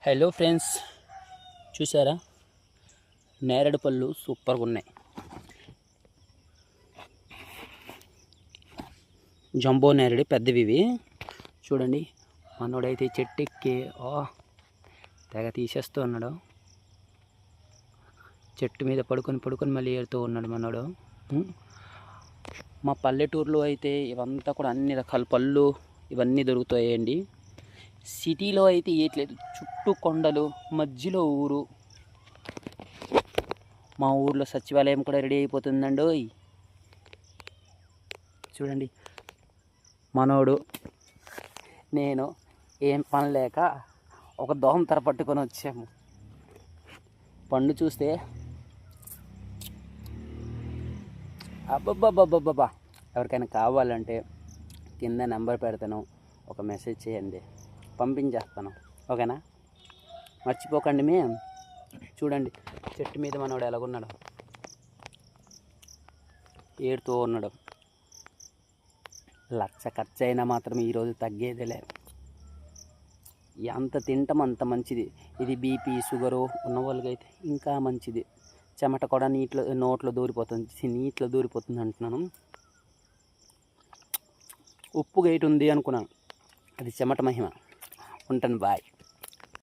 Hello friends, చూసారా నేరేడు పళ్ళు సూపర్గా ఉన్నాయి. జంబో నేరేడు పెద్దవి ఇవి. చూడండి, మనోడైతే చెట్టు ఎక్కి తెగ తీసేస్తూ ఉన్నాడు. చెట్టు మీద పడుకొని మళ్ళీ ఏడుతూ ఉన్నాడు మనోడు. మా పల్లెటూరులో అయితే ఇవంతా కూడా అన్ని రకాల పళ్ళు ఇవన్నీ దొరుకుతాయండి. సిటీలో అయితే ఇయట్లేదు. చుట్టూ కొండలు, మధ్యలో ఊరు. మా ఊర్లో సచివాలయం కూడా రెడీ అయిపోతుందండి. చూడండి, మనోడు నేను ఏం పని లేక ఒక దోమ తెర పట్టుకొని వచ్చాము. పండు చూస్తే అబ్బబ్బబ్బబ్బబ్బా! ఎవరికైనా కావాలంటే కింద నెంబర్ పెడతాను, ఒక మెసేజ్ చేయండి, పంపించేస్తాను. ఓకేనా? మర్చిపోకండి. చూడండి చెట్టు మీద మనోడు ఎలాగున్నాడు, ఏడుతూ ఉన్నాడు. లక్ష ఖర్చు అయినా మాత్రం ఈరోజు తగ్గేదిలే. ఎంత తింటాం అంత మంచిది. ఇది బీపీ షుగరు ఉన్న వాళ్ళకైతే ఇంకా మంచిది. చెమట కూడా నోట్లో దూరిపోతుంది అంటున్నాను. ఉప్పు గైట్ ఉంది అనుకున్నాను, అది చెమట మహిమ. ఉంటాను, బాయ్.